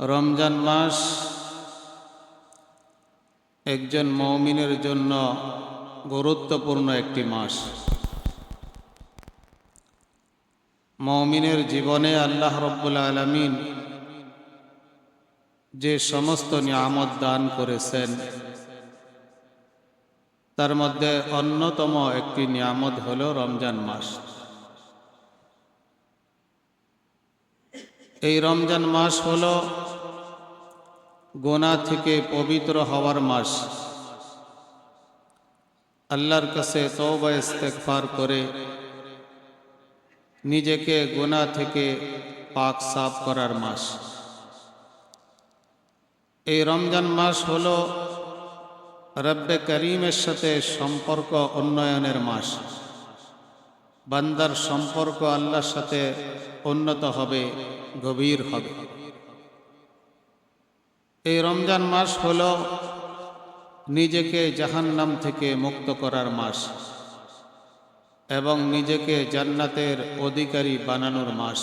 রমজান মাস একজন মুমিনের জন্য গুরুত্বপূর্ণ একটি মাস। মুমিনের জীবনে আল্লাহ রাব্বুল আলামিন যে সমস্ত নিয়ামত দান করেছেন তার মধ্যে অন্যতম একটি নিয়ামত হলো রমজান মাস। এই রমজান মাস হলো গুনাহ থেকে পবিত্র হওয়ার মাস। আল্লাহর কাছে তওবা ইস্তেগফার করে নিজেকে গুনাহ থেকে পাক সাফ করার মাস। এই রমজান মাস হলো রব্বে করিমের সাথে সম্পর্ক উন্নয়নের মাস। বান্দার সম্পর্ক আল্লাহর সাথে উন্নত হবে, গভীর হবে। এই রমজান মাস হলো নিজেকে জাহান্নাম থেকে মুক্ত করার মাস এবং নিজেকে জান্নাতের অধিকারী বানানোর মাস।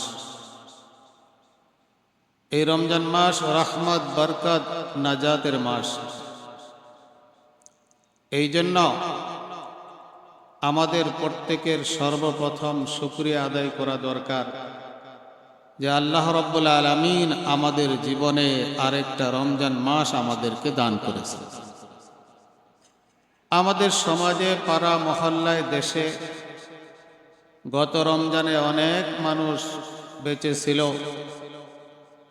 এই রমজান মাস রহমত, বরকত, নাজাতের মাস। এই জন্য আমাদের প্রত্যেকের সর্বপ্রথম শুকরিয়া আদায় করা দরকার যে আল্লাহ রাব্বুল আলামিন আমাদের জীবনে আরেকটা রমজান মাস আমাদেরকে দান করেছে। আমাদের সমাজে, পাড়া মহল্লায়, দেশে গত রমজানে অনেক মানুষ বেঁচে ছিল,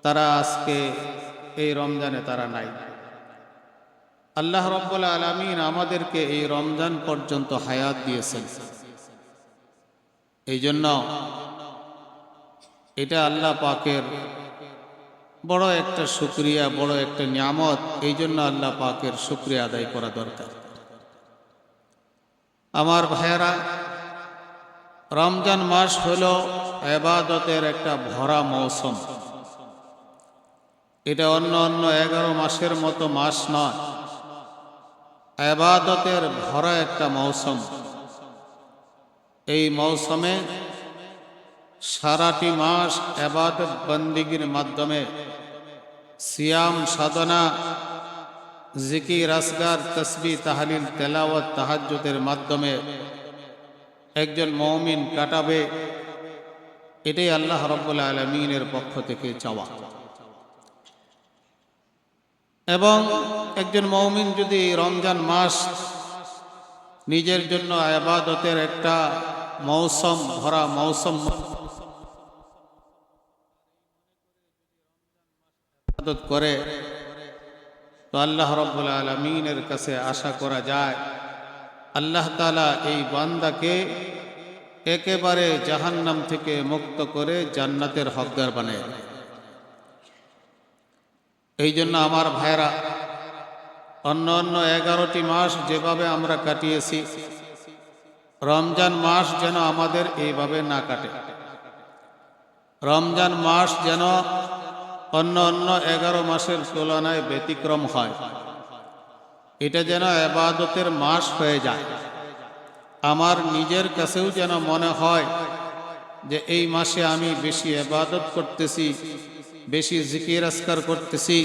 তারা আজকে এই রমজানে তারা নাই। আল্লাহ রাব্বুল আলামিন আমাদেরকে এই রমজান পর্যন্ত হায়াত দিয়েছেন। এই জন্য এটা আল্লাহ পাকের বড় একটা শুকরিয়া, বড় একটা নিয়ামত। এই জন্য আল্লাহ পাকের শুকরিয়া আদায় করা দরকার। আমার ভাইয়েরা, রমজান মাস হলো ইবাদতের একটা ভরা মৌসুম। এটা অন্য 11 মাসের মতো মাস নয়, ইবাদতের ভরা একটা মৌসুম। এই মৌসুমে সারাটি মাস ইবাদত বন্দেগীর মাধ্যমে, সিয়াম, সাধনা, জিকির, আসগার, তাসবিহ, তাহলিল, তেলাওয়াত, তাহাজ্জুদের মাধ্যমে একজন মুমিন কাটাবে। এটাই আল্লাহ রাব্বুল আলামিনের পক্ষ থেকে চাওয়া। এবং একজন মুমিন যদি রমজান মাস নিজের জন্য ইবাদতের একটা মৌসুম, ভরা মৌসুম ইবাদত করে, তো আল্লাহ রাব্বুল আলামিনের কাছে আশা করা যায় আল্লাহ তাআলা এই বান্দাকে একেবারে জাহান্নাম থেকে মুক্ত করে জান্নাতের হকদার বানায়। এই জন্য আমার ভাইরা, অন্য 11টি মাস যেভাবে আমরা কাটিয়েছি, রমজান মাস যেন আমাদের এইভাবে না কাটে। রমজান মাস যেন অন্য 11 মাসের তুলনায় ব্যতিক্রম হয়। এটা যেন ইবাদতের মাস হয়ে যায়। আমার নিজের কাছেও যেন মনে হয় যে এই মাসে আমি বেশি ইবাদত করতেছি, বেশি জিকির আসকার করতেছি।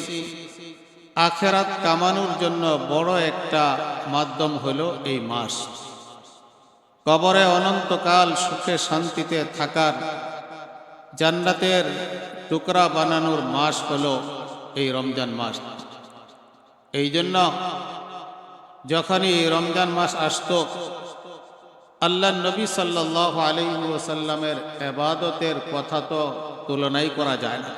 আখিরাত কামানোর জন্য বড় একটা মাধ্যম হলো এই মাস। কবরে অনন্তকাল সুখে শান্তিতে থাকার, জান্নাতের টুকরা বানানোর মাস হলো এই রমজান মাস। এই জন্য যখনই রমজান মাস আসতো, আল্লাহ নবী সাল্লাল্লাহু আলাইহি ওয়াসাল্লামের ইবাদতের কথা তো তুলনাই করা যায় না।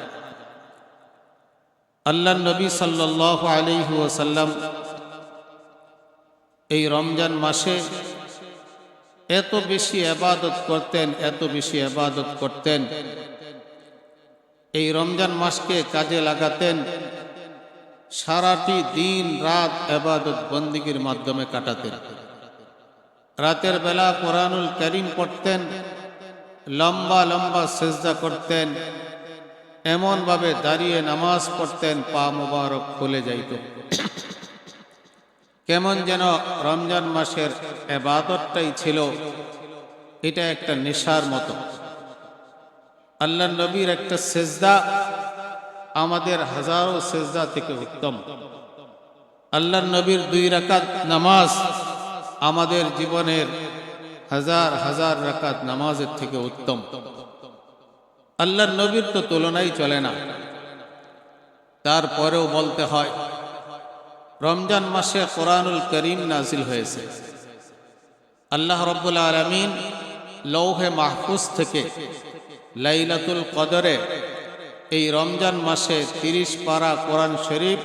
আল্লাহ নবী সাল্লাল্লাহু আলাইহি ওয়াসাল্লাম এই রমজান মাসে এত বেশি ইবাদত করতেন, এত বেশি ইবাদত করতেন। এই রমজান মাসকে কাজে লাগাতেন, সারাটি দিন রাত ইবাদত বন্দেগীর মাধ্যমে কাটাতেন। রাতের বেলা কোরআনুল কারীম পড়তেন, লম্বা লম্বা সিজদা করতেন, এমনভাবে দাঁড়িয়ে নামাজ পড়তেন পা মুবারক খুলে যাইত। কেমন যেন রমজান মাসের ইবাদতটাই ছিল এটা একটা নেশার মতো। আল্লাহ নবীর একটা সিজদা আমাদের হাজারো সেজদা থেকে উত্তম। আল্লাহর নবীর 2 রাকাত নামাজ আমাদের জীবনের হাজার হাজার রাকাত নামাজের থেকে উত্তম। আল্লাহর নবীর তো তুলনাই চলে না। তারপরেও বলতে হয়, রমজান মাসে কোরআনুল করিম নাজিল হয়েছে। আল্লাহ রাব্বুল আলামিন লৌহে মাহফুজ থেকে লাইলাতুল কদরে এই রমজান মাসে 30 পারা কোরআন শরীফ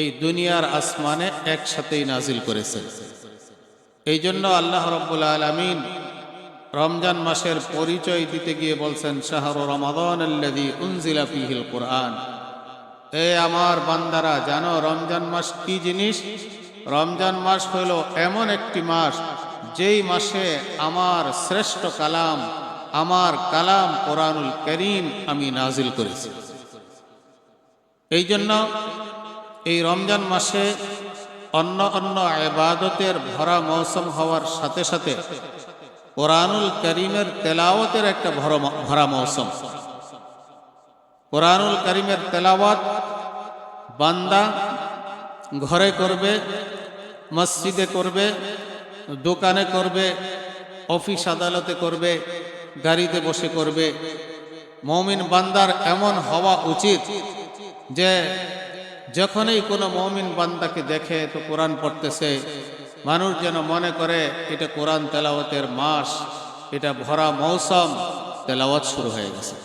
এই দুনিয়ার আসমানে একসাথেই নাজিল করেছেন। এই জন্য আল্লাহ রাব্বুল আলামিন রমজান মাসের পরিচয় দিতে গিয়ে বলছেন, শাহরু রমাদান আল্লাযী উনজিলা ফীহিল কুরআন। এ আমার বান্দারা, জানো রমজান মাস কি জিনিস? রমজান মাস হইল এমন একটি মাস যেই মাসে আমার শ্রেষ্ঠ কালাম, আমার কালাম কোরআনুল করিম আমি নাজিল করেছি। এই জন্য এই রমজান মাসে অন্য অন্য ইবাদতের ভরা মৌসুম হওয়ার সাথে সাথে কোরআনুল করিমের তেলাওয়াতের একটা ভরা মৌসুম। কোরআনুল করিমের তেলাওয়াত বান্দা ঘরে করবে, মসজিদে করবে, দোকানে করবে, অফিস আদালতে করবে, গাড়িতে বসে করবে। মুমিন বান্দার এমন হওয়া উচিত যে যখনই কোনো মুমিন বান্দাকে দেখে তো কোরআন পড়তেছে, মানুষ যেন মনে করে এটা কোরআন তেলাওয়াতের মাস, এটা ভরা মৌসুম, তেলাওয়াত শুরু হয়ে গেছে।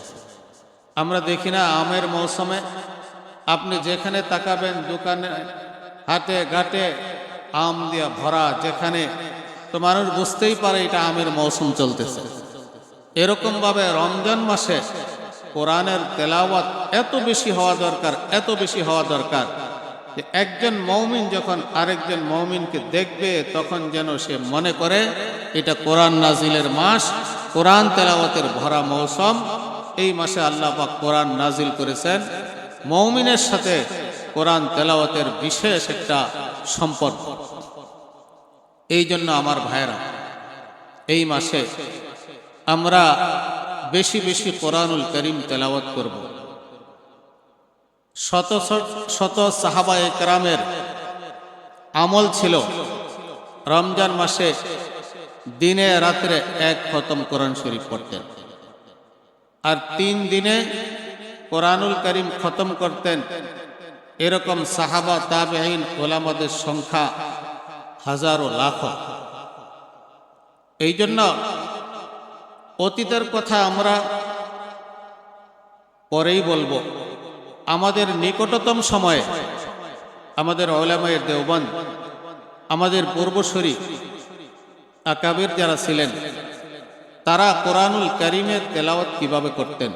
আমরা দেখি না আমের মৌসুমে আপনি যেখানে তাকাবেন দোকানে, হাটে ঘাটে আম দিয়া ভরা, যেখানে তো মানুষ বুঝতেই পারে এটা আমের মৌসুম চলতেছে। এরকম ভাবে রমজান মাসে কোরআনের তেলাওয়াত এত বেশি হওয়া দরকার, এত বেশি হওয়া দরকার যে একজন মুমিন যখন আরেকজন মুমিনকে দেখবে তখন যেন সে মনে করে এটা কোরআন নাজিলের মাস, কোরআন তেলাওয়াতের ভরা মৌসুম। এই মাসে আল্লাহ পাক কোরআন নাজিল করেছেন। মুমিনের সাথে কোরআন তেলাওয়াতের বিশেষ একটা সম্পর্ক। এই জন্য আমার ভাইরা, এই মাসে আমরা বেশি বেশি কোরআনুল করিম তেলাওয়াত করব। শত শত সাহাবায়ে কেরামের আমল ছিল রমজান মাসে দিনে রাত্রে 1 খতম কোরআন শরীফ পড়তেন, আর 3 দিনে কোরআনুল করিম খতম করতেন। এরকম সাহাবা তাবেঈন ওলামাদের সংখ্যা হাজারো লাখ। এই জন্য অতীতের কথা আমরা পরেই বলবো। আমাদের নিকটতম সময়ে আমাদের উলামায়ে দেওবন্দ, আমাদের পূর্বসূরি আকাবির যারা ছিলেন, তারা কোরআনুল করিমের তেলাওয়াত কিভাবে করতেন।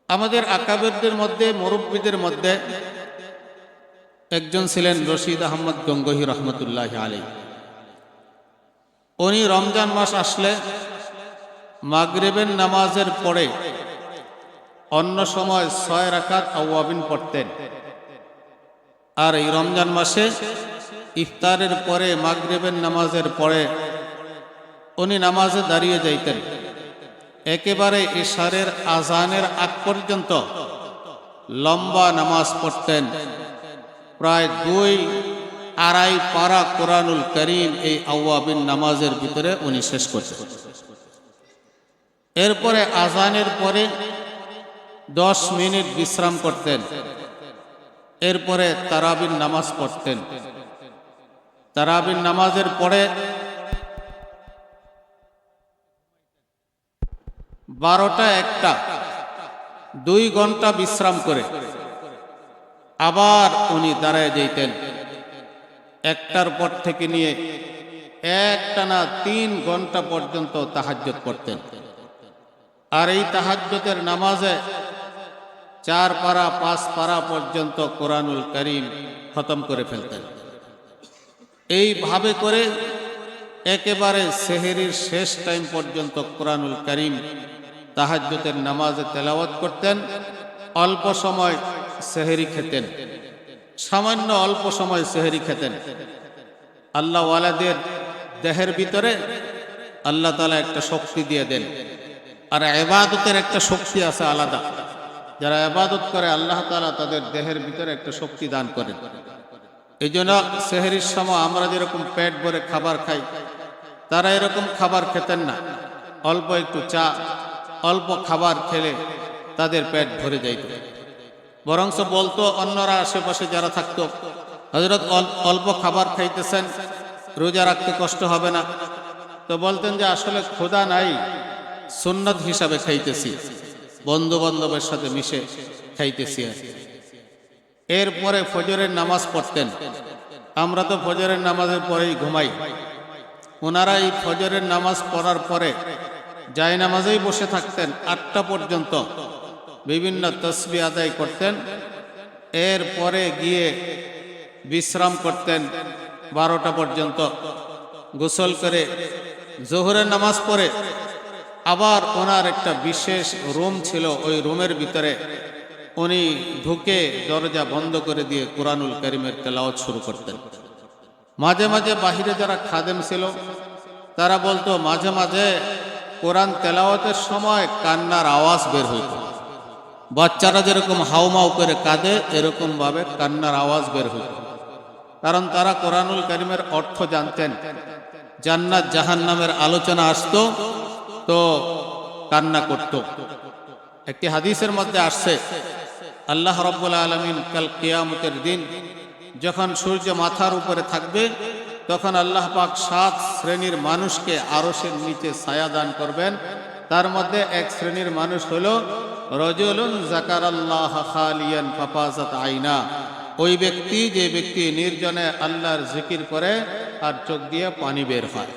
আমাদের আকাবিরদের মধ্যে, মুরব্বীদের মধ্যে একজন ছিলেন রশিদ আহমদ গঙ্গোহী রহমতুল্লাহ আলাইহি। উনি রমজান মাস আসলে মাগরিবের নামাজের পরে অন্য সময় 6 রাকাত আওয়াবিন পড়তেন, আর এই রমজান মাসে ইফতারের পরে মাগরিবের নামাজের পরে উনি নামাজে দাঁড়িয়ে যাইতেন। একেবারে ইশারের আজানের আগ পর্যন্ত লম্বা নামাজ পড়তেন। প্রায় 2-2.5 পারা কোরআনুল করিম এই আওয়াবিন নামাজের ভিতরে উনি শেষ করতেন। এরপরে আজানের পরে 10 মিনিট বিশ্রাম করতেন। এরপরে তারাবির নামাজ পড়তেন। তারাবির নামাজের পরে 12টা-1টা 2 ঘন্টা বিশ্রাম করে আবার উনি দাঁড়ায় যেতেন। 1টার পর থেকে নিয়ে একটানা 3 ঘন্টা পর্যন্ত তাহাজ্জুদ পড়তেন। আর এই তাহাজ্জুদের নামাজে 4 পারা 5 পারা পর্যন্ত কোরআনুল করিম খতম করে ফেলতেন। এইভাবে করে একেবারে সেহরির শেষ টাইম পর্যন্ত কোরআনুল করিম তাহাজ্জুদের নামাজে তেলাওয়াত করতেন। অল্প সময় সেহরি খেতেন, সামান্য অল্প সময় সেহরি খেতেন। আল্লাহ ওয়ালাদের দেহের ভিতরে আল্লাহ তাআলা একটা শক্তি দিয়ে দেন, আর ইবাদতের একটা শক্তি আছে আলাদা। যারা ইবাদত করে আল্লাহ তাআলা তাদের দেহের ভিতরে একটা শক্তি দান করেন। এই জন্য সেহরির সময় আমরা যেরকম পেট ভরে খাবার খাই, তারা এরকম খাবার খেতেন না। অল্প একটু চা, অল্প খাবার খেলে তাদের পেট ভরে যাইত। বরঞ্চ বলতো অন্যরা আশেপাশে যারা থাকতো, হযরত অল্প খাবার খাইতেছেন, রোজা রাখতে কষ্ট হবে না? তো বলতেন যে আসলে ক্ষুধা নাই, সুন্নত হিসাবে খাইতেছি, বন্ধু বান্ধবের সাথে মিশে খাইতেছি। এরপরে ফজরের নামাজ পড়তেন। আমরা তো ফজরের নামাজের পরেই ঘুমাই, ওনারা এই ফজরের নামাজ পড়ার পরে জায় নামাজেই বসে থাকতেন 8টা পর্যন্ত, বিভিন্ন তসবিহ আদায় করতেন। এরপরে গিয়ে বিশ্রাম করতেন 12টা পর্যন্ত। গোসল করে জোহরের নামাজ পড়ে আবার ওনার একটা বিশেষ রুম ছিল, ওই রুমের ভিতরে উনি ঢুকে দরজা বন্ধ করে দিয়ে কুরআনুল কারীমের তেলাওয়াত শুরু করতেন। মাঝে মাঝে বাহিরে যারা খাদেম ছিল তারা বলতো মাঝে মাঝে কোরআন তেলাওয়াতের সময় কান্নার আওয়াজ বের হইত। বাচ্চারা যেরকম হাউমাউ করে কাঁদে এরকম ভাবে কান্নার আওয়াজ বের হইত। কারণ তারা কোরআনুল কারীমের অর্থ জানতেন। জান্নাত জাহান্নামের আলোচনা আসতো তো কান্না করত। একটি হাদিসের মধ্যে আসছে, আল্লাহ রাব্বুল আলামিন কাল কিয়ামতের দিন যখন সূর্য মাথার উপরে থাকবে, তখন আল্লাহ পাক 7 শ্রেণীর মানুষকে আরশের নিচে ছায়া দান করবেন। তার মধ্যে এক শ্রেণীর মানুষ হলো রাজুলুন যাকারাল্লাহ খালিয়ান ফাফাজাত আইনা, ওই ব্যক্তি যে ব্যক্তি নির্জনে আল্লাহর জিকির করে আর চোখ দিয়ে পানি বের হয়।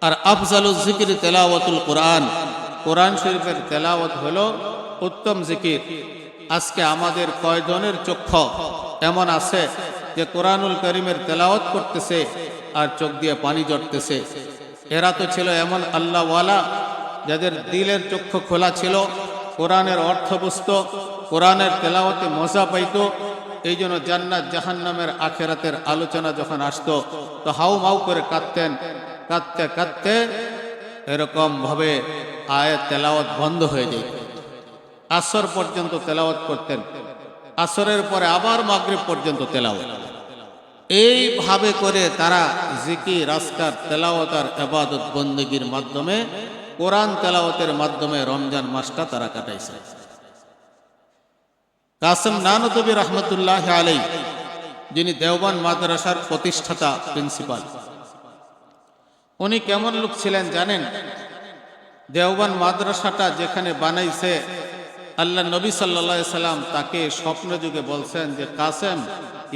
আর আফজালুজ জিকির তেলাওয়াতুল কোরআন, কোরআন শরীফের তেলাওয়াত হলো উত্তম জিকির। আজকে আমাদের কয়জনের চক্ষু এমন আছে যে কোরআনুল কারীমের তেলাওয়াত করতেছে আর চোখ দিয়ে পানি ঝরতেছে? এরা তো ছিল এমন আল্লাহওয়ালা যাদের দিলের চক্ষু খোলা ছিল, কোরআনের অর্থ বুঝতো, কোরআনের তেলাওয়াতে মজা পাইত। এই জন্য জান্নাত জাহান্নামের আখেরাতের আলোচনা যখন আসতো তো হাউ মাউ করে কাঁদতেন। কাঁদতে কাঁদতে এরকম ভাবে আয়াত তেলাওয়াত বন্ধ হয়ে যেত। আসর পর্যন্ত তেলাওয়াত করতেন, আসরের পরে আবার মাগরিব পর্যন্ত তেলাওয়াত। এইভাবে করে তারা জিকির, আজকার, তেলাওয়াত আর ইবাদত বন্দেগীর মাধ্যমে, কোরআন তেলাওয়াতের মাধ্যমে রমজান মাসটা তারা কাটাইছে। কাসেম নানতবী রহমতুল্লাহ আলাইহি, যিনি দেওবন্দ মাদ্রাসার প্রতিষ্ঠাতা প্রিন্সিপাল, উনি কেমন লোক ছিলেন জানেন? দেওবন্দ মাদ্রাসাটা যেখানে বানাইছে, আল্লাহ নবী সাল্লাল্লাহু আলাইহি সাল্লাম তাকে স্বপ্ন যুগে বলছেন যে কাসেম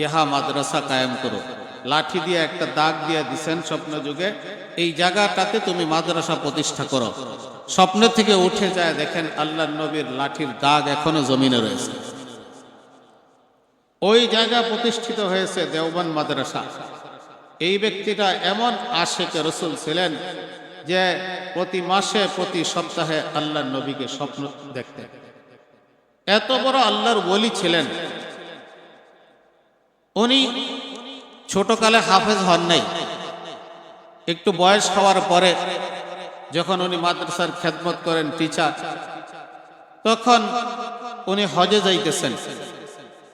ইহা মাদ্রাসা কায়েম করো। লাঠি দিয়ে একটা দাগ দিয়ে দিছেন স্বপ্ন যুগে, এই জায়গাটাতে তুমি মাদ্রাসা প্রতিষ্ঠা করো। স্বপ্ন থেকে উঠে যায়, দেখেন আল্লাহ নবীর লাঠির দাগ এখনো জমিনে রয়েছে। ওই জায়গা প্রতিষ্ঠিত হয়েছে দেওবন্দ মাদ্রাসা। এই ব্যক্তিটা এমন আশিকে রাসূল ছিলেন যে প্রতি মাসে প্রতি সপ্তাহে আল্লাহ নবীকে স্বপ্ন দেখতেন। এত বড় আল্লাহর ওলি ছিলেন। উনি ছোটকালে হাফেজ হন নাই, একটু বয়স হওয়ার পরে যখন উনি মাদ্রাসার খেদমত করেন, টিচার, তখন উনি হজে যাইতেছেন।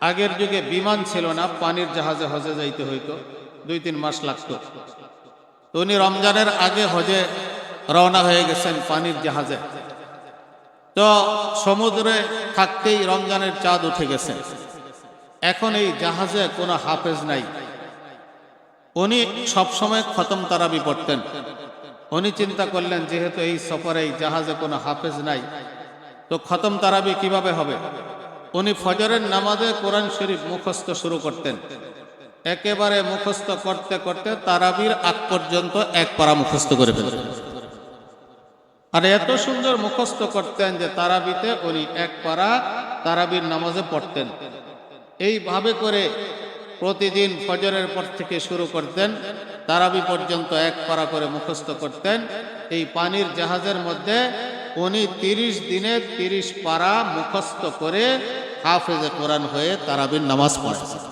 আগের যুগে বিমান ছিল না, পানির জাহাজে হজে যাইতে হইতো, 2-3 মাস লাগতো। তো উনি রমজানের আগে হজে রওনা হয়ে গেছেন পানির জাহাজে। তো সমুদ্রে থাকতেই রমজানের চাঁদ উঠে গেছে। এখন এই জাহাজে কোনো হাফেজ নাই। উনি সবসময় খতম তারাবি পড়তেন। উনি চিন্তা করলেন যেহেতু এই সফরে এই জাহাজে কোনো হাফেজ নাই, তো খতম তারাবি কিভাবে হবে? উনি ফজরের নামাজে কোরআন শরীফ মুখস্থ শুরু করতেন। একেবারে মুখস্থ করতে করতে তারাবির আগ পর্যন্ত 1 পারা মুখস্থ করে ফেলতেন। আর এত সুন্দর মুখস্থ করতেন যে তারাবিতে উনি 1 পারা তারাবির নামাজে পড়তেন। এইভাবে করে প্রতিদিন ফজরের পর থেকে শুরু করতেন, তারাবি পর্যন্ত 1 পারা করে মুখস্থ করতেন। এই পানির জাহাজের মধ্যে উনি 30 দিনে 30 পারা মুখস্থ করে হাফেজে কোরআন হয়ে তারাবির নামাজ পড়েছেন।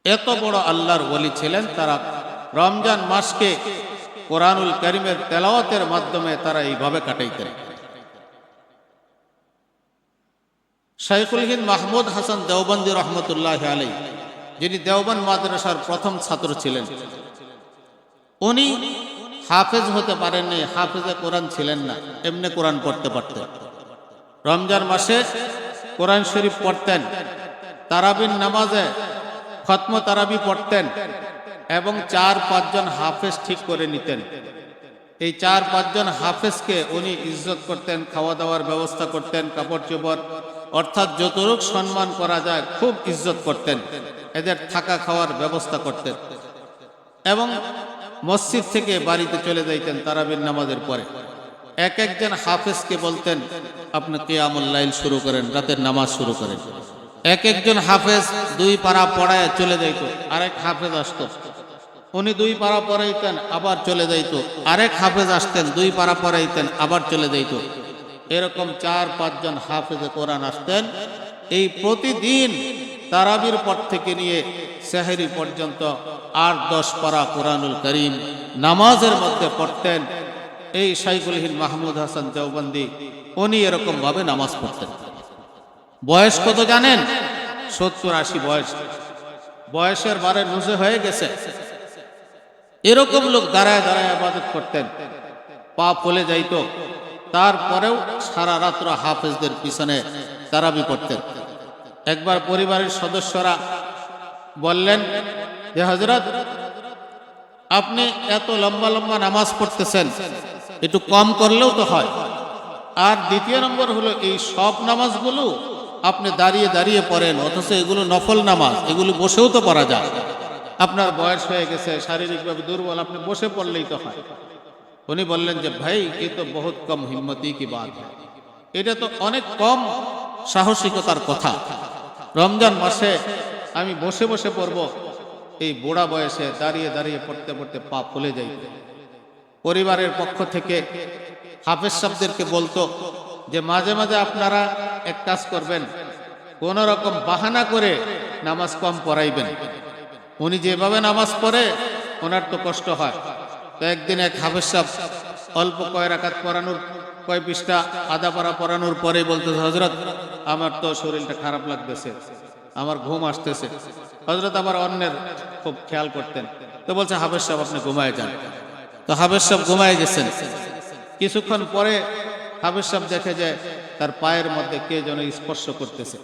এত বড় আল্লাহর ওলি ছিলেন তারা। রমজান মাসকে কোরআনুল কারীমের তেলাওয়াতের মাধ্যমে তারা এইভাবে কাটাইতেন। শাইখুল হিন্দ মাহমুদ হাসান দেওবন্দি রহমতুল্লাহ আলাই, যিনি দেওবন্দ মাদ্রাসার প্রথম ছাত্র ছিলেন, উনি হাফেজ হতে পারেননি, হাফেজে কোরআন ছিলেন না, এমনি কোরআন পড়তে পারতেন। রমজান মাসে কোরআন শরীফ পড়তেন, তারাবির নামাজে খতম তারাবি পড়তেন এবং 4-5 জন হাফেজ ঠিক করে নিতেন। এই 4-5 জন হাফেজকে উনি ইজ্জত করতেন, খাওয়া দাওয়ার ব্যবস্থা করতেন, কাপড় চোপড় অর্থাৎ যতটুক সম্মান করা যায় খুব ইজ্জত করতেন, এদের থাকা খাওয়ার ব্যবস্থা করতেন এবং মসজিদ থেকে বাড়িতে চলে যাইতেন তারাবির নামাজের পরে। এক একজন হাফেজকে বলতেন আপনি কিয়ামুল লাইল শুরু করেন, রাতের নামাজ শুরু করেন। এক একজন হাফেজ 2 পারা পড়ায় চলে যাইত, আরেক হাফেজ আসতো, উনি 2 পারা পড়াইতেন আবার চলে যাইত, আরেক হাফেজ আসতেন 2 পারা পড়াইতেন আবার চলে যাইত। এরকম 4-5 জন হাফেজে কোরআন আসতেন। এই প্রতিদিন তারাবির পর থেকে নিয়ে সেহরি পর্যন্ত 8-10 পারা কোরআনুল করিম নামাজের মধ্যে পড়তেন। এই শাইখুল হিন্দ মাহমুদ হাসান দেওবন্দি উনি এরকম ভাবে নামাজ পড়তেন। বয়স কত জানেন? 70-80 বয়স, বয়সের বারে নুজে হয়ে গেছে। এরকম লোক দাঁড়ায় দাঁড়ায় ইবাদত করতেন, পা ফলে যাইত, তারপরেও সারা রাত্র হাফেজদের পিছনে তারাবি পড়তেন। একবার পরিবারের সদস্যরা বললেন যে হযরত, আপনি এত লম্বা লম্বা নামাজ পড়তেছেন, একটু কম করলেও তো হয়। আর দ্বিতীয় নম্বর হলো এই সব নামাজগুলো আপনি দাঁড়িয়ে দাঁড়িয়ে পড়েন, অথচ এগুলো নফল নামাজ, এগুলো বসেও তো পড়া যায়। আপনার বয়স হয়ে গেছে, শারীরিকভাবে দুর্বল, আপনি বসে পড়লেই তো হয়। উনি বললেন যে ভাই, এ তো বহুত কম হিম্মতি কি বাত, এটা তো অনেক কম সাহসিকতার কথা। রমজান মাসে আমি বসে বসে পড়ব, এই বুড়া বয়সে দাঁড়িয়ে দাঁড়িয়ে পড়তে পড়তে পা ফুলে যাই। পরিবারের পক্ষ থেকে হাফেজ সাহেবদেরকে বলতো যে মাঝে মাঝে আপনারা এক কাজ করবেন, কোন রকম বাহানা করে নামাজ কম পড়াইবেন। উনি যেভাবে নামাজ পড়ে ওনার তো কষ্ট হয়। তো একদিন এক হাফেজ সাহেব অল্প কয় রাকাত পড়ানোর, কয় পৃষ্ঠা আধা পারা পড়ানোর পরেই বলতেছে, হযরত আমার তো শরীরটা খারাপ লাগতেছে, আমার ঘুম আসতেছে। হযরত আবার অন্যের খুব খেয়াল করতেন, তো বলছে হাফেজ সাহেব আপনি ঘুমায় যান। তো হাফেজ সাহেব ঘুমায় গেছেন। কিছুক্ষণ পরে হাফেজ সাহেব দেখে যে তার পায়ের মধ্যে কে যেন স্পর্শ করতেছে।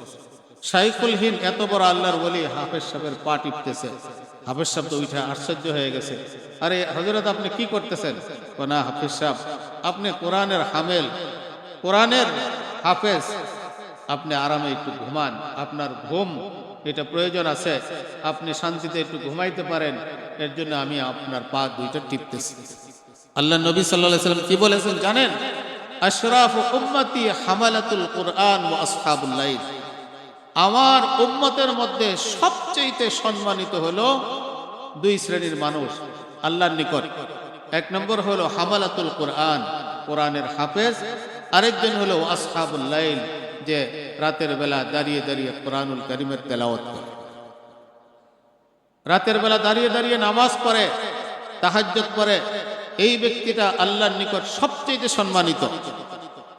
শাইখুল হিন্দ এত বড় আল্লাহর ওলি হাফেজ সাহেবের পা টিপতেছে। হাফেজ সাহেব তো উঠে আশ্চর্য হয়ে গেছে, আরে হযরত আপনি কি করতেছেন? না হাফেজ সাহেব, আপনি কোরআনের হামেল, কোরআনের হাফেজ, আপনি আরামে একটু ঘুমান, আপনার ঘুম এটা প্রয়োজন আছে, আপনি শান্তিতে একটু ঘুমাইতে পারেন, এর জন্য আমি আপনার পা দুইটা টিপতেছি। আল্লাহ নবী সাল্লাল্লাহু আলাইহি ওয়াসাল্লাম কি বলেছেন জানেন? আশরাফু উম্মতি হামালাতুল কুরআন ওয়া আসহাবুল লাইল। আমার উম্মতের মধ্যে সবচেয়ে সম্মানিত হলো 2 শ্রেণীর মানুষ আল্লাহর নিকট। এক নম্বর হলো হামালাতুল কুরআন, কোরআনের হাফেজ। আরেকজন হলো আসহাবুল লাইল, যে রাতের বেলা দাঁড়িয়ে দাঁড়িয়ে কোরআনুল কারীমের তেলাওয়াত করে, রাতের বেলা দাঁড়িয়ে দাঁড়িয়ে নামাজ পড়ে, তাহাজ্জুদ পড়ে। এই ব্যক্তিটা আল্লাহর নিকট সবচেয়ে সম্মানিত।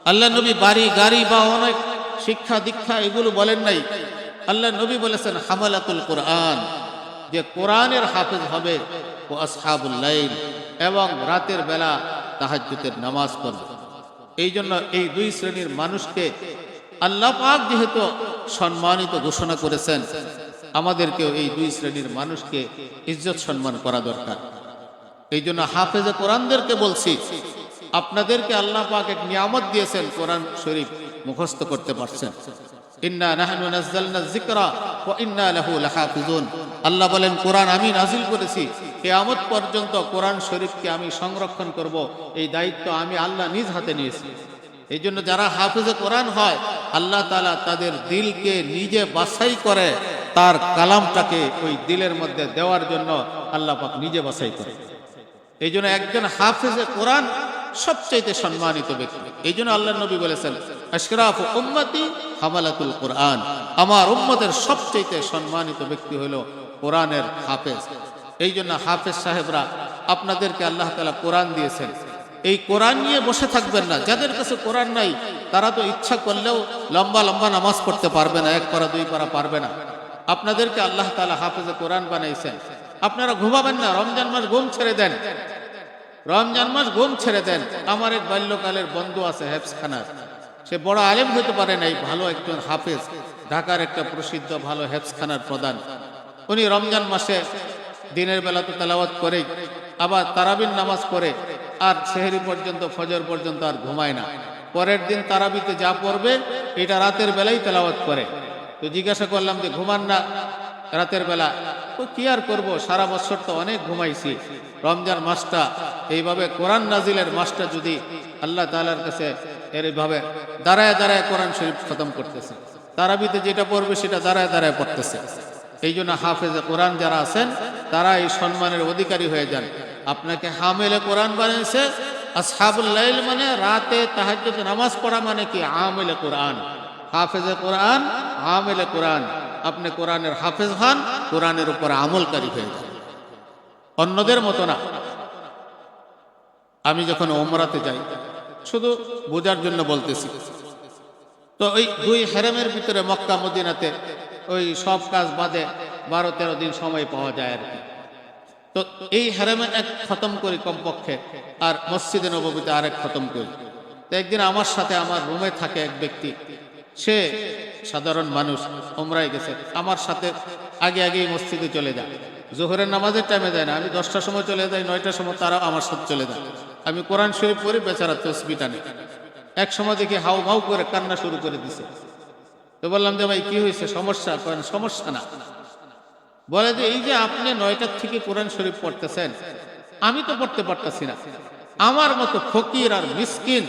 আল্লাহ নবী বাড়ি গাড়ি বা অনেক শিক্ষা দীক্ষা এগুলো বলেন নাই। আল্লাহ নবী বলেছেন হামালাতুল কোরআন, যে কোরআনের হাফেজ হবে, ও আসহাবুল লাইল, এবং রাতের বেলা তাহাজ্জুদের নামাজ পড়বে। এই জন্য এই 2 শ্রেণীর মানুষকে আল্লাহ পাক যেহেতু সম্মানিত ঘোষণা করেছেন, আমাদেরকেও এই 2 শ্রেণীর মানুষকে ইজ্জত সম্মান করা দরকার। এই জন্য হাফেজে কোরআনদেরকে বলছি, আপনাদেরকে আল্লাহ পাক এক নিয়ামত দিয়েছেন, কোরআন শরীফ মুখস্থ করতে পারছেন। ইন্না নাহনু নাযালনা যিকরা ওয়া ইন্না লাহু লাহাফিজুন। আল্লাহ বলেন কোরআন আমি নাজিল করেছি, কিয়ামত পর্যন্ত কোরআন শরীফকে আমি সংরক্ষণ করব, এই দায়িত্ব আমি আল্লাহ নিজ হাতে নিয়েছি। এই জন্য যারা হাফেজে কোরআন হয়, আল্লাহ তাআলা তাদের দিলকে নিজে বাছাই করে, তার কালামটাকে ওই দিলের মধ্যে দেওয়ার জন্য আল্লাহ পাক নিজে বাছাই করে। এই জন্য একজন হাফেজে কোরআন সবচেয়ে সম্মানিত ব্যক্তি। এই জন্য আল্লাহ নবী বলেছেন আশরাফু উম্মতি হামালাতুল কোরআন, আমার উম্মতের সবচেয়ে সম্মানিত ব্যক্তি হলো কোরআনের হাফেজ। এই জন্য হাফেজ সাহেবরা আপনাদেরকে আল্লাহ তাআলা কোরআন দিয়েছেন, এই কোরআন নিয়ে বসে থাকবেন না। যাদের কাছে কোরআন নাই তারা তো ইচ্ছা করলেও লম্বা লম্বা নামাজ পড়তে পারবে না, 1 পারা 2 পারা পারবে না। আপনাদেরকে আল্লাহ তাআলা হাফেজে কোরআন বানাইছেন, আপনারা ঘুমাবেন না, রমজান মাস ঘুম ছেড়ে দেন, রমজান মাস ঘুম ছেড়ে দেন। আমার এক বাল্যকালের বন্ধু আছে হেফজখানার, সে বড় আলেম হতে পারে নাই, ভালো একজন হাফেজ, ঢাকার একটা প্রসিদ্ধ ভালো হেফজখানার প্রধান। উনি রমজান মাসে দিনের বেলা তো তেলাওয়াত করে, আবার তারাবির নামাজ পড়ে, আর সেহরি পর্যন্ত ফজর পর্যন্ত আর ঘুমায় না। পরের দিন তারাবিতে যা পড়বে এটা রাতের বেলায় তেলাওয়াত করে। তো জিজ্ঞাসা করলাম যে ঘুমান না রাতের বেলা? তো কি আর করবো, সারা বছর তো অনেক ঘুমাইছি, রমজান মাসটা এইভাবে কোরআন নাজিলের মাসটা যদি আল্লাহ তাআলার কাছে এইভাবে দাঁড়ায় দাঁড়ায় কোরআন শরীফ খতম করতেছে, তারাবিতে যেটা পড়বে সেটা দাঁড়ায় দাঁড়ায় পড়তেছে। এই জন্য হাফেজে কোরআন যারা আছেন তারা এই সম্মানের অধিকারী হয়ে যান। আপনাকে হামেলে কোরআন বানিয়েছে, আসহাবুল লাইল মানে রাতে তাহাজ্জুদ নামাজ পড়া মানে কি আমেলে কোরআন, হাফেজে কোরআন, আমেলে কোরআন। আপনি কোরআনের হাফেজ হন, কোরআনের উপর আমলকারী হয়ে যান, অন্যদের মতো না। আমি যখন ওমরাতে যাই, শুধু বোঝার জন্য বলতেছি, তো ওই 2 হেরেমের ভিতরে মক্কা মদিনাতে ওই সব কাজ বাদে 12-13 দিন সময় পাওয়া যায় আর কি। তো এই হেরেমে 1 খতম করি কমপক্ষে, আর মসজিদে নববীতে আরেক খতম করি। তো একদিন আমার সাথে আমার রুমে থাকে এক ব্যক্তি, সে সাধারণ মানুষ, ওমরায় গেছে, আমার সাথে আগে আগেই মসজিদে চলে যায়। জোহরের নামাজের টাইমে যায় না, আমি 10টার সময় চলে যাই, 9টার সময় তারা আমার সাথে চলে যায়। আমি কোরআন শরীফ পড়ি, বেচারা তসবিহ টানে। এক সময় দেখি হাউ মাউ করে কান্না শুরু করে দিছে। তো বললাম যে ভাই কি হয়েছে, সমস্যা? করেন সমস্যা না। বলে যে এই যে আপনি 9টার থেকে কোরআন শরীফ পড়তেছেন, আমি তো পড়তে পারতেছি না। আমার মতো ফকির আর মিসকিন,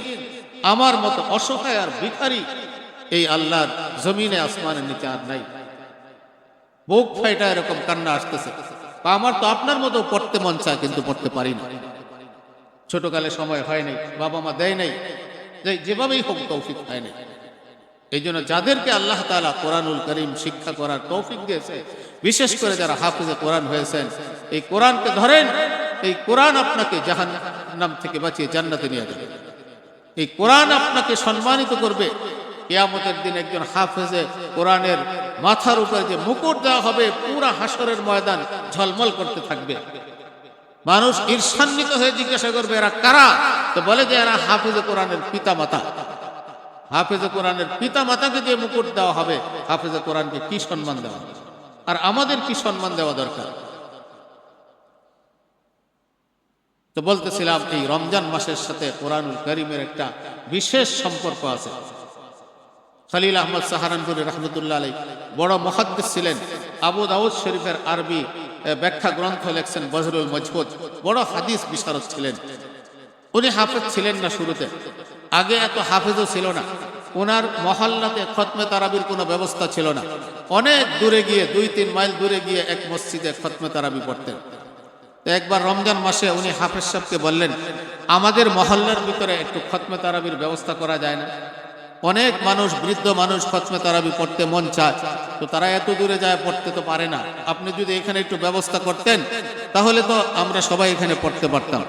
আমার মতো অসহায় আর ভিখারি এই আল্লাহর জমিনে আসমানের নিচে আর নাই। বুক ফাইটা এরকম কান্না আসতেছে। আমার তো আপনার মতো পড়তে মন চায়, কিন্তু পড়তে পারি না। ছোটকালে সময় হয় নাই, বাবা মা দেয় নাই, যেভাবেই হোক তৌফিক হয় নাই। এই জন্য যাদেরকে আল্লাহ তাআলা কোরআনুল করিম শিক্ষা করার তৌফিক দিয়েছে, বিশেষ করে যারা হাফেজে কোরআন হয়েছেন, এই কোরআনকে ধরেন। এই কোরআন আপনাকে জাহান্নাম থেকে বাঁচিয়ে জান্নাতে নিয়ে যাবে। এই কোরআন আপনাকে সম্মানিত করবে। কিয়ামতের দিন একজন হাফেজে কোরআনের মাথার উপরে যে মুকুট দেওয়া হবে, পুরা হাসরের ময়দান ঝলমল করতে থাকবে। মানুষ ঈর্ষান্বিত হয়ে জিজ্ঞাসা করবে এরা কারা? তো বলে যে এরা হাফেজে কোরআনের পিতা মাতা। হাফেজে কোরআনের পিতা মাতাকে যে মুকুট দেওয়া হবে, হাফেজে কোরআনকে কি সম্মান দেওয়া, আর আমাদের কি সম্মান দেওয়া দরকার। তো বলতেছিলাম এই রমজান মাসের সাথে কোরআনুল কারীমের একটা বিশেষ সম্পর্ক আছে। খলিল আহমদ সাহারানপুরি রহমতুল্লাহ আলাইহি বড় মুহাদ্দিস ছিলেন। আবু দাউদ শরীফের আরবি ব্যাখ্যা গ্রন্থ লেখছেন বজরুল মজহুদ, বড় হাদিস বিশারদ ছিলেন। উনি হাফেজ ছিলেন না শুরুতে, আগে এত হাফেজও ছিল না। ওনার মহল্লাতে খতমে তারাবির কোনো ব্যবস্থা ছিল না। অনেক দূরে গিয়ে 2-3 মাইল দূরে গিয়ে এক মসজিদে খতমে তারাবি পড়তেন। তো একবার রমজান মাসে উনি হাফেজ সাহেবকে বললেন, আমাদের মহল্লার ভিতরে একটু খতমে তারাবির ব্যবস্থা করা যায় না? অনেক মানুষ, বৃদ্ধ মানুষ খতমে তারাবি পড়তে মন চায়, তো তারা এত দূরে যায় পড়তে তো পারে না। আপনি যদি এখানে একটু ব্যবস্থা করতেন তাহলে তো আমরা সবাই এখানে পড়তে পারতাম।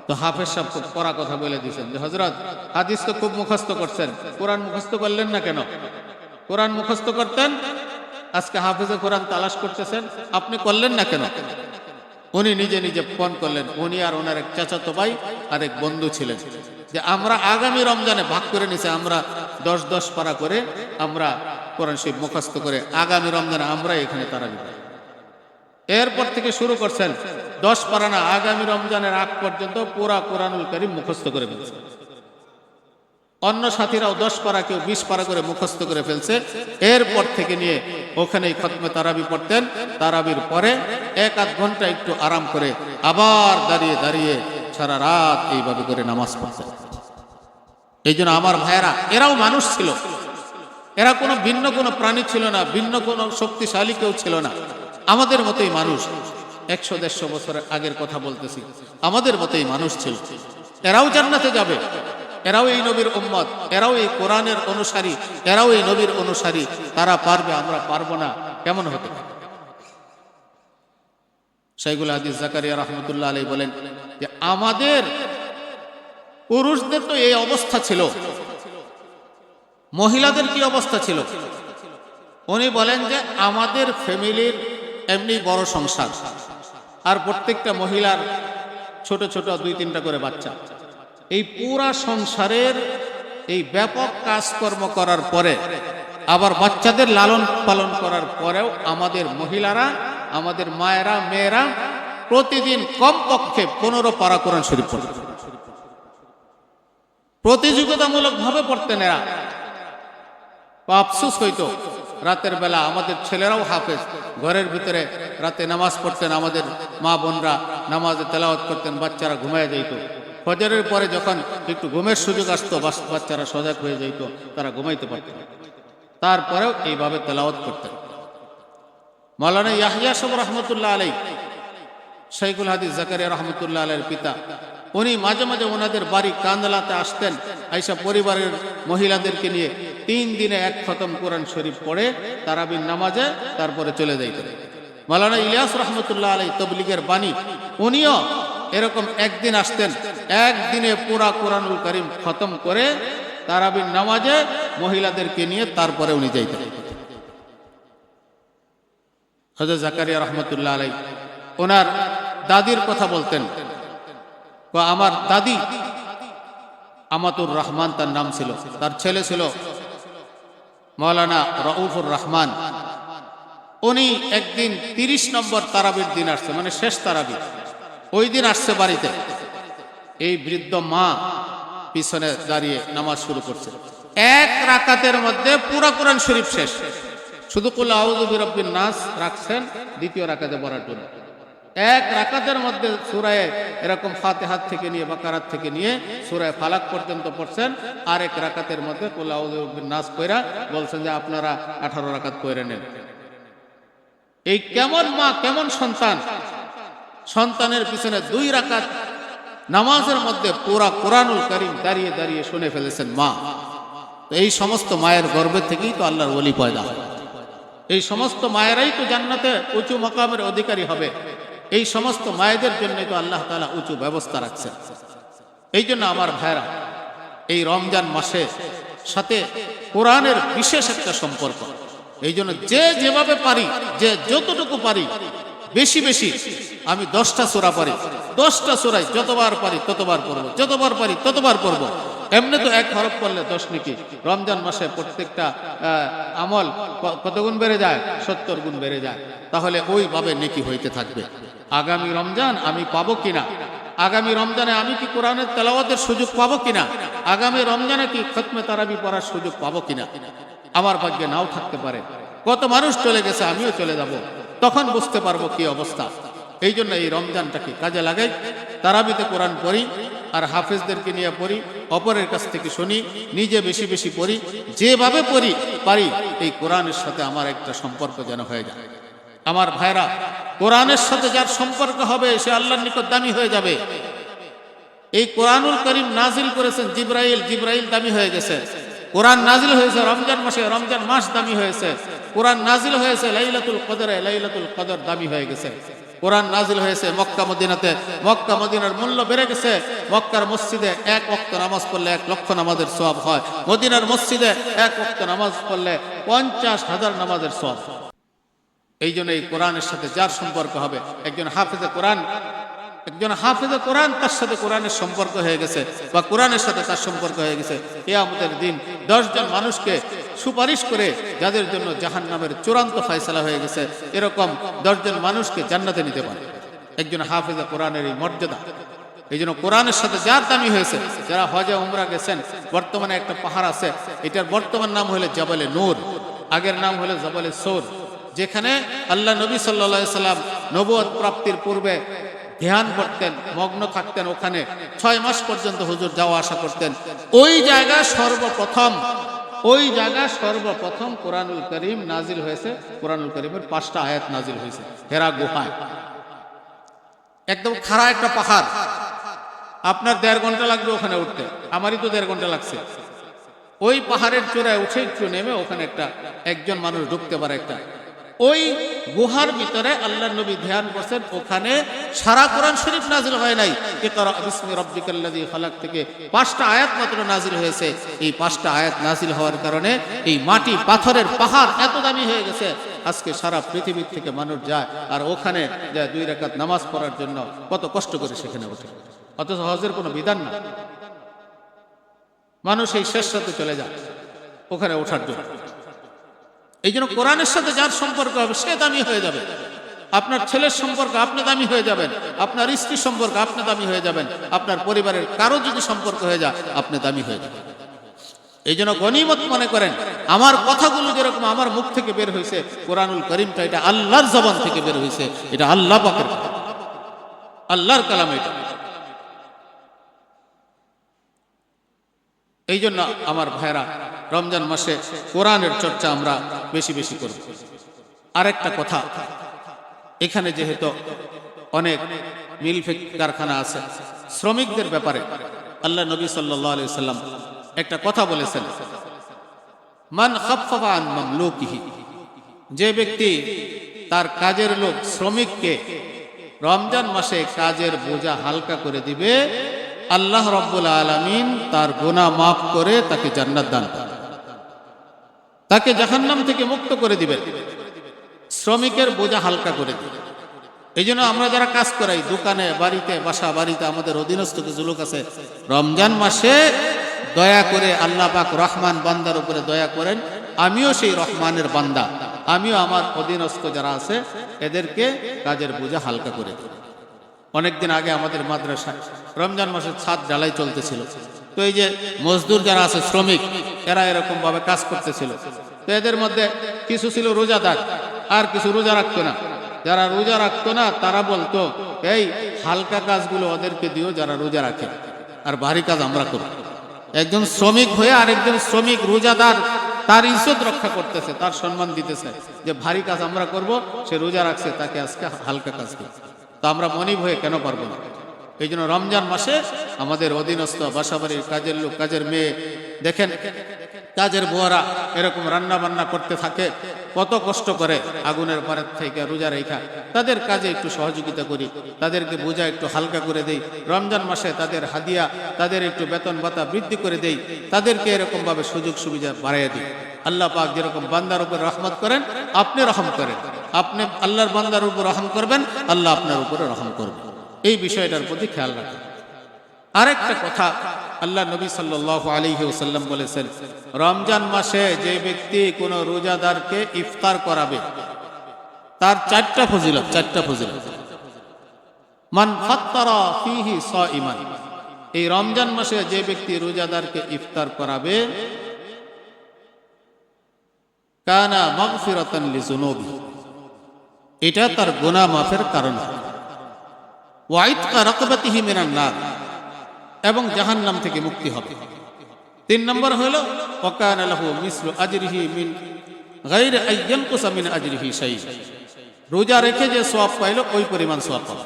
তো হাফেজ সাহেব খুব কড়া কথা বলে দিয়েছেন যে হযরত, হাদিস তো খুব মুখস্থ করছেন, কোরআন মুখস্থ করলেন না কেন? কোরআন মুখস্থ করতেন, আজকে হাফেজে কোরআন তালাশ করতেছেন, আপনি করলেন না কেন? উনি নিজে নিজে ফোন করলেন। উনি আর ওনার এক চাচাতো ভাই আর এক বন্ধু ছিলেন, যে আমরা আগামী রমজানে ভাগ করে নিছে, আমরা 10-10 পারা করে আমরা কোরআন শরীফ মুখস্থ করে আগামী রমজানে আমরা এখানে তারাবি পড়ব। এরপর থেকে শুরু করছেন 10 পারা না, আগামী রমজানের আগ পর্যন্ত পুরা কোরআনুল কারীম মুখস্থ করে ফেলছে। অন্য সাথীরাও 10 পারা, কেউ 20 পারা করে মুখস্থ করে ফেলছে। এরপর থেকে নিয়ে ওখানেই খতমে তারাবি পড়তেন। তারাবির পরে 1-8 ঘন্টা একটু আরাম করে আবার দাঁড়িয়ে দাঁড়িয়ে সারা রাত এইভাবে করে নামাজ পড়তেন। এই জন্য আমার ভাইয়েরা, এরাও মানুষ ছিল, এরা কোনো ভিন্ন কোনো প্রাণী ছিল না, ভিন্ন কোনো শক্তিশালী কেউ ছিল না, আমাদের মতোই মানুষ। 100-150 বছরের আগের কথা বলতেছি, আমাদের মতোই মানুষ ছিল। এরাও জান্নাতে যাবে, এরাও এই নবীর উম্মত, এরাও এই কোরআনের অনুসারী, এরাও এই নবীর অনুসারী। তারা পারবে, আমরা পারবো না, কেমন হতে পারে? শাইখুল হাদিস জাকারিয়া রহমতুল্লাহ আলাইহি বলেন যে আমাদের পুরুষদের তো এই অবস্থা ছিল, মহিলাদের কি অবস্থা ছিল? উনি বলেন যে আমাদের ফ্যামিলির এমনি বড় সংসার, আর প্রত্যেকটা মহিলার ছোট ছোট 2-3টা করে বাচ্চা। এই পুরা সংসারের এই ব্যাপক কাজকর্ম করার পরে, আবার বাচ্চাদের লালন পালন করার পরেও আমাদের মহিলারা, আমাদের মায়েরা, মেয়েরা প্রতিদিন কমপক্ষে 15 পারা কোরআন শরীফ পড়তেন। প্রতিযোগিতামূলক ভাবে পড়তেন এরা। আফসোস হইতো রাতের বেলা আমাদের ছেলেরাও হাফেজ, ঘরের ভিতরে রাতে নামাজ পড়তেন, আমাদের মা বোনরা নামাজে তেলাওয়াত করতেন, বাচ্চারা ঘুমায় যাইত। ফজরের পরে যখন একটু ঘুমের সুযোগ আসতো, বাচ্চারা সজাগ হয়ে যাইত, তারা ঘুমাইতে পারতেন, তারপরেও এইভাবে তেলাওয়াত করতেন। মাওলানা ইয়াহইয়া সাহেব রহমতুল্লাহ আলাইহি, শাইখুল হাদিস জাকারিয়া রহমতুল্লাহ আলাইহির পিতা, উনি মাঝে মাঝে ওনাদের বাড়ি কান্দলাতে আসতেন, আইসা পরিবারের মহিলাদেরকে নিয়ে 3 দিনে 1 খতম কোরআন শরীফ পড়ে তারাবির নামাজে তারপরে চলে যাইতেন। মাওলানা ইলিয়াস রহমতুল্লাহ আলাইহি তবলিগের বাণী, উনিও এরকম একদিন আসতেন, একদিনে পুরা কোরআনুল কারীম খতম করে তারাবির নামাজে মহিলাদেরকে নিয়ে তারপরে উনি যাইতেন। হযরত জাকারিয়া রহমতুল্লাহ আলাইহি ওনার দাদির কথা বলতেন। আমার দাদি আমাতুর রহমান তার নাম ছিল, তার ছেলে ছিল মাওলানা রউফুর রহমান। উনি একদিন 30 নম্বর তারাবির দিন আসছে, মানে শেষ তারাবি, ওই দিন আসছে বাড়িতে। এই বৃদ্ধ মা পিছনে দাঁড়িয়ে নামাজ শুরু করছে। 1 রাকাতের মধ্যে পুরা কোরআন শরীফ শেষ, শুধু কুল আউযু বিরাব্বিন নাস রাখছেন দ্বিতীয় রাকাতে পড়ার জন্য। 1 রাকাতের মধ্যে সূরায়ে এরকম ফাতিহা থেকে নিয়ে বাকারাত থেকে নিয়ে সূরায়ে ফালাক পর্যন্ত পড়ছেন, আর 1 রাকাতের মধ্যে কুল আউযু বিরাব্বিন নাস পড়া বলছেন যে আপনারা 18 রাকাত পড়ে নেন। এই কেমন মা, কেমন সন্তান! সন্তানের পিছনে 2 রাকাত নামাজের মধ্যে পুরা কোরআনুল কারীম দাঁড়িয়ে দাঁড়িয়ে শুনে ফেলেছেন মা। তো এই সমস্ত মায়ের গর্ভে থেকেই তো আল্লাহর ওলি পয়দা হয়। এই সমস্ত মায়েরাই তো জান্নাতে উঁচু মাকামের অধিকারী হবে। এই সমস্ত মায়েদের জন্যই তো আল্লাহ তাআলা উঁচু ব্যবস্থা রাখছেন। এই জন্য আমার ভাইরা, এই রমজান মাসের সাথে কোরআনের বিশেষ একটা সম্পর্ক। এই জন্য যে যেভাবে পারি, যে যতটুকু পারি, বেশি বেশি, আমি 10টা সূরা পারি, 10টা সূরায় যতবার পারি ততবার পড়বো, যতবার পারি ততবার পড়বো। এমনি তো 1 হরফ পড়লে 10 নেকি। রমজান মাসে প্রত্যেকটা আমল কত গুণ বেড়ে যায়? 70 গুণ বেড়ে যায়। তাহলে ওইভাবে নেকি হইতে থাকবে। আগামী রমজান আমি পাবো কিনা, আগামী রমজানে আমি কি কোরআনের তেলাওয়াতের সুযোগ পাবো কিনা, আগামী রমজানে কি খতমে তারাবি পড়ার সুযোগ পাবো কিনা, আমার ভাগ্যে নাও থাকতে পারে। কত মানুষ চলে গেছে, আমিও চলে যাব, তখন বুঝতে পারবো কি অবস্থা। এই জন্য এই রমজানটাকে কাজে লাগাই, তারাবিতে কোরআন পড়ি, আর হাফেজদেরকে নিয়ে পড়ি, অপরের কাছ থেকে শুনি, নিজে বেশি বেশি পড়ি, যেভাবে পড়ি পারি এই কোরআনের সাথে আমার একটা সম্পর্ক যেন হয়ে যায়। আমার ভাইরা, কোরআনের সাথে যার সম্পর্ক হবে সে আল্লাহর নিকট দামি হয়ে যাবে। এই কোরআনুল কারীম নাজিল করেছেন জিবরাইল, জিবরাইল দামি হয়ে গেছে। কোরআন নাজিল হয়েছে রমজান মাসে, রমজান মাস দামি হয়েছে। কোরআন নাজিল হয়েছে লাইলাতুল কদরে, লাইলাতুল কদর দামি হয়ে গেছে। কোরআন নাজিল হয়েছে মক্কা মদিনাতে, মক্কা মদিনার মূল্য বেড়ে গেছে। মক্কার মসজিদে 1 ওয়াক্ত নামাজ পড়লে 1 লক্ষ নামাজের সওয়াব হয়, মদিনার মসজিদে 1 ওয়াক্ত নামাজ পড়লে 50,000 নামাজের সওয়াব। এই জন্য এই কোরআনের সাথে যার সম্পর্ক হবে, একজন হাফেজে কোরআন, একজন হাফেজে কোরআন, তার সাথে কোরআনের সম্পর্ক হয়ে গেছে, বা কোরআনের সাথে তার সম্পর্ক হয়ে গেছে, কিয়ামতের দিন 10 জন মানুষকে সুপারিশ করে, যাদের জন্য জাহান্নামের চূড়ান্ত ফয়সালা হয়ে গেছে, এরকম 10 জন মানুষকে জান্নাতে নিতে পারে একজন হাফেজে কোরআনের এই মর্যাদা। এই জন্য কোরআনের সাথে যার দামি হয়েছে, যারা হজে উমরা গেছেন, বর্তমানে একটা পাহাড় আছে, এটার বর্তমান নাম হলো জাবালে নূর, আগের নাম হলো জাবালে সৌর, যেখানে আল্লাহ নবী সাল্লাল্লাহু আলাইহি সাল্লাম নবুয়ত প্রাপ্তির পূর্বে ধ্যান করতেন, মগ্ন থাকতেন। ওখানে 6 মাস পর্যন্ত হুজুর যাওয়া আসা করতেন। ওই জায়গায় সর্বপ্রথম কোরআনুল কারীম নাজিল হয়েছে। কোরআনুল কারীমের 5টা আয়াত নাজিল হয়েছে হেরা গুহায়। একদম খাড়া একটা পাহাড়, আপনার 1.5 ঘন্টা লাগবে ওখানে উঠতে, আমারই তো 1.5 ঘন্টা লাগছে। ওই পাহাড়ের চূড়ায় উঠে একটু নেমে ওখানে একজন মানুষ ঢুকতে পারে, একটা ওই গুহার ভিতরে আল্লাহ নবী ধ্যান করছেন, ওখানে সারা কোরআন শরীফ নাজিল হয় নাই। ইকরা বিসমি রাব্বিকাল্লাযী খালাক থেকে 5টা আয়াত মাত্র নাজিল হয়েছে। এই 5টা আয়াত নাজিল হওয়ার কারণে এই মাটি পাথরের পাহাড় এত দামি হয়ে গেছে, আজকে সারা পৃথিবীর থেকে মানুষ যায় আর ওখানে যায় 2 রাকাত নামাজ পড়ার জন্য কত কষ্ট করে সেখানে ওঠে, অথচ হজের কোনো বিধান না। মানুষ এই শেষ রাতে চলে যায় ওখানে ওঠার জন্য। এই জন্য কোরআনের সাথে যার সম্পর্ক হবে সে দামি হয়ে যাবে। আপনার ছেলের সম্পর্ক আপনি দামি হয়ে যাবেন, আপনার স্ত্রীর সম্পর্ক আপনি দামি হয়ে যাবেন, আপনার পরিবারের কারো যদি সম্পর্ক হয়ে যায় আপনি দামি হয়ে যাবেন। এই জন্য গনিমত মনে করেন, আমার কথাগুলো যেরকম আমার মুখ থেকে বের হয়েছে, কোরআনুল করিমটা এটা আল্লাহর জবান থেকে বের হয়েছে, এটা আল্লাহ পাকের আল্লাহর কালাম। এটা এই জন্য আমার ভাইরা, রমজান মাসে কোরআনের চর্চা আমরা বেশি বেশি করব। আরেকটা কথা, এখানে যেহেতু অনেক মিল কারখানা আছে, শ্রমিকদের ব্যাপারে আল্লাহ নবী সাল্লাল্লাহু আলাইহি সাল্লাম একটা কথা বলেছেন, মান খাফফাফা আন মামলুকিহি, যে ব্যক্তি তার কাজের লোক শ্রমিককে রমজান মাসে কাজের বোঝা হালকা করে দিবে, আল্লাহ রাব্বুল আলামিন তার গুনাহ মাফ করে তাকে জান্নাত দান করবেন, তাকে জাহান্নাম থেকে মুক্ত করে দিবেন, শ্রমিকের বোঝা হালকা করে দিবেন। এই জন্য আমরা যারা কাজ করাই দোকানে, বাড়িতে, বাসা বাড়িতে, আমাদের অধীনস্থ কিছু লোক আছে, রমজান মাসে দয়া করে আল্লাহ পাক রহমান বান্দার উপরে দয়া করেন। আমিও সেই রহমানের বান্দা, আমিও আমার অধীনস্থ যারা আছে এদেরকে কাজের বোঝা হালকা করে দিই। অনেকদিন আগে আমাদের মাদ্রাসায় রমজান মাসের ছাদ ঢালাই চলতেছিল, তো এই যে মজদুর যারা আছে শ্রমিক, এরা এরকম ভাবে কাজ করতেছিল। তো এদের মধ্যে কিছু ছিল রোজাদার, আর কিছু রোজা রাখতো না। যারা রোজা রাখতো না তারা বলতো, এই হালকা কাজগুলো ওদেরকে দিও যারা রোজা রাখে, আর ভারী কাজ আমরা করব। একজন শ্রমিক হয়ে আরেকজন শ্রমিক রোজাদার তার ইজ্জত রক্ষা করতেছে, তার সম্মান দিতেছে, যে ভারী কাজ আমরা করব, সে রোজা রাখছে, তাকে আজকে হালকা কাজ দিতে। তো আমরা মনিব হয়ে কেন পারবো না? এই জন্য রমজান মাসে আমাদের অধীনস্থ বাসাবাড়ির কাজের লোক, কাজের মেয়ে, দেখেন কাজের বুয়ারা এরকম রান্না বান্না করতে থাকে, কত কষ্ট করে আগুনের পাড়ের থেকে রোজা রেখা, তাদের কাজে একটু সহযোগিতা করি, তাদেরকে বোঝা একটু হালকা করে দেই। রমজান মাসে তাদের হাদিয়া, তাদের একটু বেতন ভাতা বৃদ্ধি করে দেই, তাদেরকে এরকম ভাবে সুযোগ সুবিধা বাড়াইয়া দিই। আল্লাহ পাক যেরকম বান্দার উপর রহমত করেন, আপনি রহম করেন, আপনি আল্লাহর বান্দার উপর রহম করবেন, আল্লাহ আপনার উপরে রহম করবেন। এই বিষয়টার প্রতি খেয়াল রাখেন। আরেকটা কথা, আল্লাহ নবী সাল্লাল্লাহু আলাইহি ওয়াসাল্লাম বলেছেন, রমজান মাসে যে ব্যক্তি কোন রোজাদারকে ইফতার করাবে তার 4টা ফজিলত, 4টা ফজিলত। মান ফাত্তারা ফীহি সাইমান, এই রমজান মাসে যে ব্যক্তি রোজাদারকে ইফতার করাবে, কানা মাগফিরাতান লিযুনুবি, এটা তার গুনাহ মাফের কারণ হবে। ওয়া ইতকা রাকবাতিহি মিনান নার, এবং জাহান্নাম থেকে মুক্তি হবে। 3 নম্বর হলো ওয়া কানা লাহু মিসলু আজরিহি মিন গায়রি আইয়ানকুসা মিন আজরিহি শাই, রোজা রেখে যে সওয়াব পাইলো ওই পরিমাণ সওয়াব পাবে।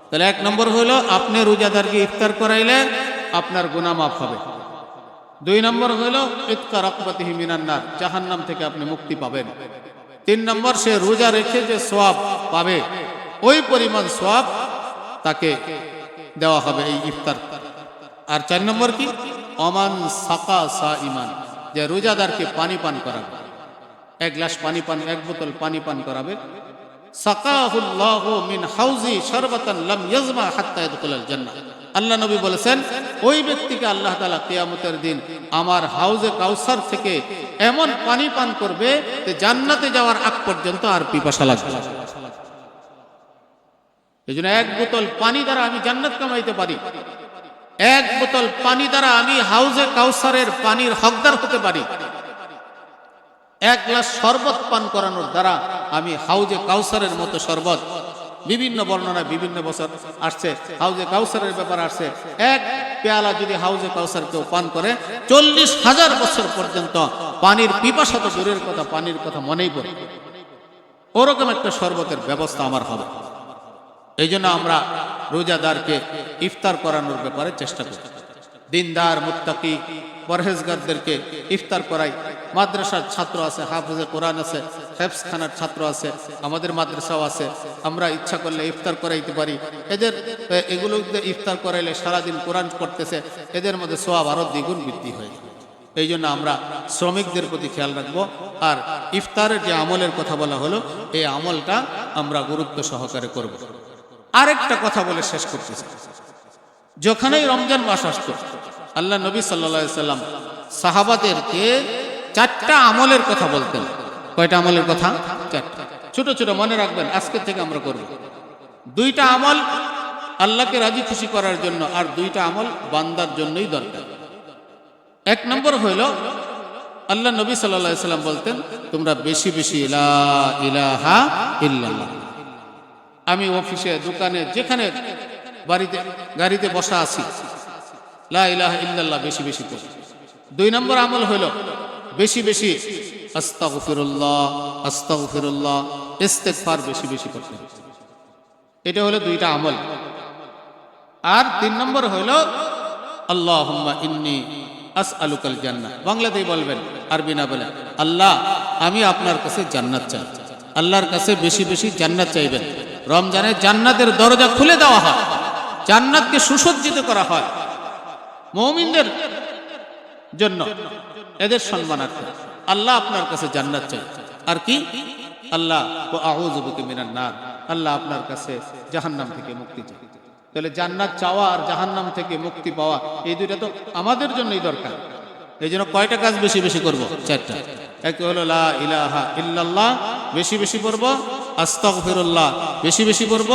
তাহলে 1 নম্বর হলো আপনি রোজাদারকে ইফতার করাইলে আপনার গুনাহ মাফ হবে। 2 নম্বর হলো ইতকা রাকবাতিহি মিনান নার, জাহান্নাম থেকে আপনি মুক্তি পাবেন। 3 নম্বর, সে রোজা রেখে যে সওয়াব পাবে ওই পরিমাণ সওয়াব তাকে দেওয়া হবে এই ইফতার। আর 4 নম্বর কি, অমান সাকা সাইমান, যে রোজাদারকে পানি পান করাবে, 1 গ্লাস পানি পান, 1 বোতল পানি পান করাবে, সাকাহুল্লাহু মিন হাউজি শারবাতান লাম ইয়াজমা হাত্তা ইয়াদখুলাল জান্নাহ। আল্লাহ নবী বলেছেন, ওই ব্যক্তিকে আল্লাহ তাআলা কিয়ামতের দিন আমার হাউজে কাউসার থেকে এমন পানি পান করবে যে জান্নাতে যাওয়ার আগ পর্যন্ত আর পিপাসা লাগবে না। এই জন্য 1 বোতল পানি দ্বারা আমি জান্নাত কামাইতে পারি, 1 বোতল পানি দ্বারা আমি হাউজে কাউসারের পানির হকদার হতে পারি, 1 গ্লাস শরবত পান করানোর দ্বারা আমি হাউজে কাউসারের মতো শরবত, বিভিন্ন বর্ণনায় বিভিন্ন বছর আসছে হাউজে কাউসারের ব্যাপার আসছে, 1 পেয়ালা যদি হাউজে কাউসার কেউ পান করে 40,000 বছর পর্যন্ত পানির পিপাসা তো দূরের কথা, পানির কথা মনেই পড়ে, ওরকম একটা শরবতের ব্যবস্থা আমার হবে। এই জন্য আমরা রোজাদারকে ইফতার করানোর ব্যাপারে চেষ্টা করি। দিনদার, মুত্তাকি, পরহেজগারদেরকে ইফতার করাই। মাদ্রাসার ছাত্র আছে, হাফেজে কোরআন আছে, হেফজখানার ছাত্র আছে, আমাদের মাদ্রাসাও আছে। আমরা ইচ্ছা করলে ইফতার করাইতে পারি। এগুলোতে ইফতার করাইলে সারাদিন কোরআন পড়তেছে, এদের মধ্যে সওয়াব আরো দ্বিগুণ বৃদ্ধি হয়। এই জন্য আমরা শ্রমিকদের প্রতি খেয়াল রাখবো। আর ইফতারের যে আমলের কথা বলা হলো, এই আমলটা আমরা গুরুত্ব সহকারে করব। আরেকটা কথা বলে শেষ করতেছি, যখনই রমজান মাস আসতো আল্লাহ নবী সাল্লাল্লাহু আলাইহি সাল্লাম সাহাবাদেরকে 4টা আমলের কথা বলতেন। কয়টা আমলের কথা? 4টা। ছোট ছোট মনে রাখবেন, আজকে থেকে আমরা করব। 2টা আমল আল্লাহকে রাজি খুশি করার জন্য, আর 2টা আমল বান্দার জন্যই দরকার। 1 নম্বর হইল, আল্লাহ নবী সাল্লাল্লাহু আলাইহি সাল্লাম বলতেন, তোমরা বেশি বেশি লা ইলাহা ইল্লাল্লাহ। আমি অফিসে, দোকানে, যেখানে বাড়িতে, গাড়িতে বসা আছি, লা ইলাহা ইল্লাল্লাহ বেশি বেশি পড়ি। 2 নম্বর আমল হইল বেশি বেশি আস্তাগফিরুল্লাহ আস্তাগফিরুল্লাহ, ইস্তেগফার বেশি বেশি করতে হবে। এটা হলো 2টা আমল। আর 3 নম্বর হইল আল্লাহুম্মা ইন্নী আসআলুকাল জান্নাহ। বাংলাতেই বলবেন, আরবি না বলে, আল্লাহ আমি আপনার কাছে জান্নাত চাই। আল্লাহর কাছে বেশি বেশি জান্নাত চাইবেন। রমজানে জান্নাতের দরজা খুলে দেওয়া হয়, জান্নাতকে সুসজ্জিত করা হয় মুমিনদের জন্য, এদের সম্মানার্থে। আল্লাহ আপনার কাছে জান্নাত চাই। আর কি? আল্লাহ ওয়া আউযু বিকা মিনান নার, আল্লাহ আপনার কাছে জাহান্নাম থেকে মুক্তি চাই। তাহলে জান্নাত চাওয়া আর জাহান্নাম থেকে মুক্তি পাওয়া, এই 2টা তো আমাদের জন্যই দরকার। এই জন্য কয়টা কাজ বেশি বেশি করব? 4টা। এক হলো লা ইলাহা ইল্লাল্লাহ বেশি বেশি পড়ব, আস্তাগফিরুল্লাহ বেশি বেশি পড়ব,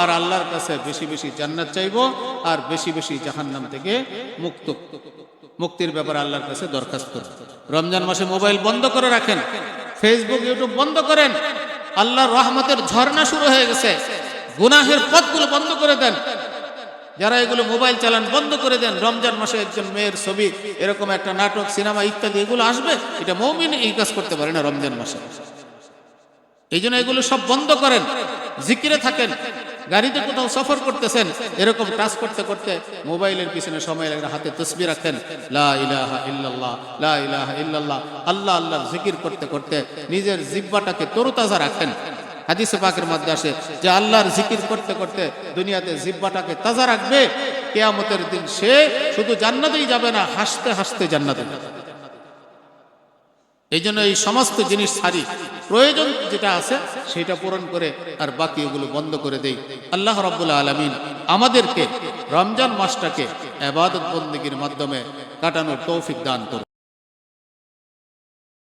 আর আল্লাহর কাছে বেশি বেশি জান্নাত চাইব, আর বেশি বেশি জাহান্নাম থেকে মুক্তির ব্যাপারে আল্লাহর কাছে দরখাস্ত করব। রমজান মাসে মোবাইল বন্ধ করে রাখেন, ফেসবুক ইউটিউব বন্ধ করেন। আল্লাহর রহমতের ঝর্ণা শুরু হয়ে গেছে। গুনাহের পথগুলো বন্ধ করে দেন। যারা এগুলো মোবাইল চালান বন্ধ করে দেন। রমজান মাসে একজন মেয়ের ছবি, এরকম একটা নাটক, সিনেমা ইত্যাদি এগুলো আসবে, এটা মুমিন এই কাজ করতে পারে না রমজান মাসে। এই জন্য এগুলো সব বন্ধ করেন, জিকিরে থাকেন। গাড়িতে কোথাও সফর করতেছেন, এরকম টাচ করতে করতে মোবাইলের পিছনে সময় লাগে, হাতে তাসবিহ রাখেন, লা ইলাহা ইল্লাল্লাহ লা ইলাহা ইল্লাল্লাহ, আল্লাহ আল্লাহ জিকির করতে করতে নিজের জিহ্বাটাকে তরতাজা রাখেন। হাদিসে পাকের মধ্যে আসে যে আল্লাহর জিকির করতে করতে দুনিয়াতে জিহ্বাটাকে তাজা রাখবে, কিয়ামতের দিন সে শুধু জান্নাতেই যাবে না, হাসতে হাসতে জান্নাতে যাবে। এই জন্য এই সমস্ত জিনিস ছাড়ি, প্রয়োজন যেটা আছে সেটা পূরণ করে আর বাকি এগুলো বন্ধ করে দেই। আল্লাহ রাব্বুল আলামিন আমাদেরকে রমজান মাসটাকে ইবাদত বন্দেগীর মাধ্যমে কাটানোর তৌফিক দান করুন।